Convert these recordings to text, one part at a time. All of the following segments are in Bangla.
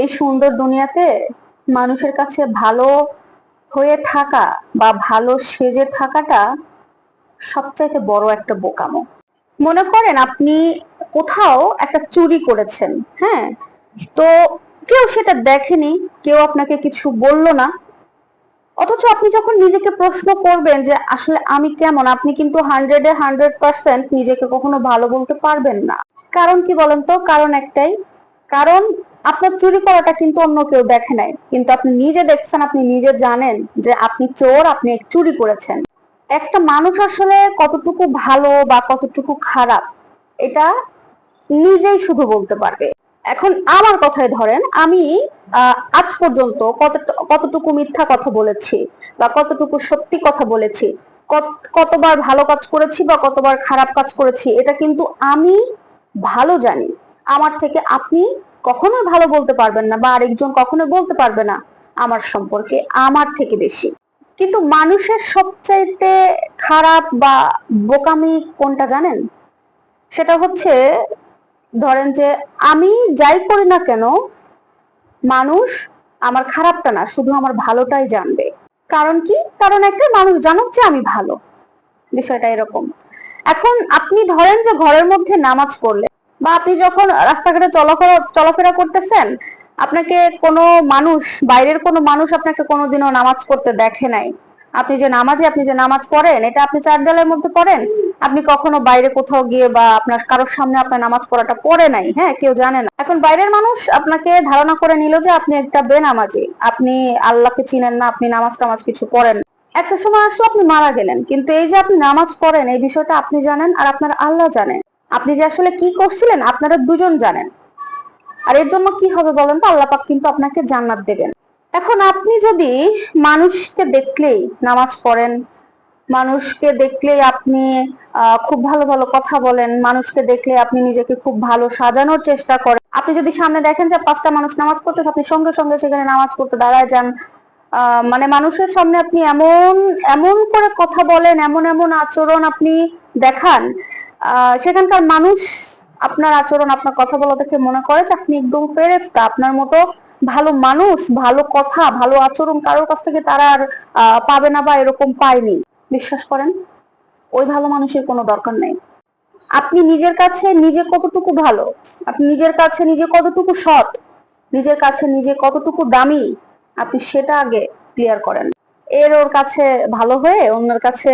এই সুন্দর দুনিয়াতে মানুষের কাছে ভালো হয়ে থাকা বা ভালো সেজে থাকাটা সবচাইতে বড় একটা বোকামো। মনে করেন আপনি কোথাও একটা চুরি করেছেন, হ্যাঁ, তো কেউ সেটা দেখেনি, কেউ আপনাকে কিছু বলল না, অথচ আপনি যখন নিজেকে প্রশ্ন করবেন যে আসলে আমি কেমন, আপনি কিন্তু 100% নিজেকে কখনো ভালো বলতে পারবেন না। কারণ কি বলেন তো? কারণ একটাই, কারণ আপনার চুরি করাটা কিন্তু অন্য কেউ দেখে নাই, কিন্তু আপনি নিজে দেখছেন, আপনি নিজে জানেন যে আপনি চোর, আপনি চুরি করেছেন। একটা মানুষ আসলে কতটুকু ভালো বা কতটুকু খারাপ এটা নিজেই শুধু বলতে পারবে। এখন আমার কথায় ধরেন, আমি আজ পর্যন্ত কতটুকু মিথ্যা কথা বলেছি বা কতটুকু সত্যি কথা বলেছি, কতবার ভালো কাজ করেছি বা কতবার খারাপ কাজ করেছি, এটা কিন্তু আমি ভালো জানি। আমার থেকে আপনি কখনোই ভালো বলতে পারবেন না বা আরেকজন কখনোই বলতে পারবে না আমার সম্পর্কে আমার থেকে বেশি। কিন্তু মানুষের সবচাইতে খারাপ বা বোকামি কোনটা জানেন? সেটা হচ্ছে, ধরেন যে আমি যাই করি না কেন, মানুষ আমার খারাপটা না, শুধু আমার ভালোটাই জানবে। কারণ কি? কারণ একটা, মানুষ জানুক যে আমি ভালো, বিষয়টা এরকম। এখন আপনি ধরেন যে ঘরের মধ্যে নামাজ পড়লে বা আপনি যখন রাস্তাঘাটে চলাফেরা করতেছেন, আপনাকে কোনো মানুষ, বাইরের কোনো মানুষ আপনাকে কোনোদিনও নামাজ পড়তে দেখে নাই। আপনি যে নামাজ পড়েন, এটা আপনি চার দেয়ালের মধ্যে পড়েন, আপনি কখনো বাইরে কোথাও গিয়ে বা আপনার কারোর সামনে আপনার নামাজ পড়াটা পড়ে নাই, হ্যাঁ, কেউ জানে না। এখন বাইরের মানুষ আপনাকে ধারণা করে নিল যে আপনি একটা বেনামাজি, আপনি আল্লাহকে চিনেন না, আপনি নামাজ টামাজ কিছু পড়েন না। একটা সময় আসলে আপনি মারা গেলেন, কিন্তু এই যে আপনি নামাজ পড়েন, এই বিষয়টা আপনি জানেন আর আপনার আল্লাহ জানেন। আপনি যে আসলে কি করছিলেন আপনারা দুজন জানেন। আর এর জন্য কি হবে বলেন তো? আল্লাহ পাক কিন্তু আপনাকে জান্নাত দেবেন। এখন আপনি যদি মানুষকে দেখলেই নামাজ পড়েন, মানুষকে দেখলেই আপনি খুব ভালো ভালো কথা বলেন, মানুষকে দেখলে আপনি নিজেকে খুব ভালো সাজানোর চেষ্টা করেন, আপনি যদি সামনে দেখেন যে পাঁচটা মানুষ নামাজ পড়তেছে, আপনি সঙ্গে সঙ্গে সেখানে নামাজ পড়তে দাঁড়ায় যান, মানে মানুষের সামনে আপনি এমন এমন করে কথা বলেন, এমন এমন আচরণ আপনি দেখান, সেখানকার মানুষ আপনার আচরণ, আপনার কথা বলা দেখে মনে করে যে আপনি একদম ফেরেশতা, আপনার মতো ভালো মানুষ, ভালো কথা, ভালো আচরণ কারোর কাছ থেকে তারা আর পাবে না বা এরকম পায়নি। বিশ্বাস করেন, ওই ভালো মানুষের কোনো দরকার নেই। আপনি নিজের কাছে নিজে কতটুকু ভালো, আপনি নিজের কাছে নিজে কতটুকু সৎ, নিজের কাছে নিজে কতটুকু দামি, আপনি সেটা আগে ক্লিয়ার করেন। ওর কাছে ভালো হয়ে অন্যের কাছে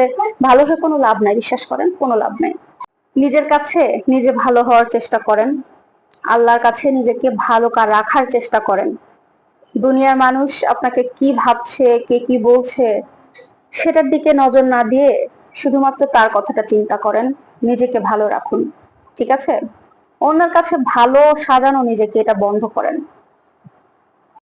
ভালো হয়ে কোনো লাভ নাই, বিশ্বাস করেন, কোনো লাভ নাই। নিজের কাছে নিজে ভালো হওয়ার চেষ্টা করেন, আল্লাহর কাছে নিজেকে ভালো রাখার চেষ্টা করেন। দুনিয়ার মানুষ আপনাকে কি ভাবছে, কে কি বলছে, সেটার দিকে নজর না দিয়ে শুধুমাত্র তার কথাটা চিন্তা করেন, নিজেকে ভালো রাখুন। ঠিক আছে? অন্যের কাছে ভালো সাজানো নিজেকে, এটা বন্ধ করেন।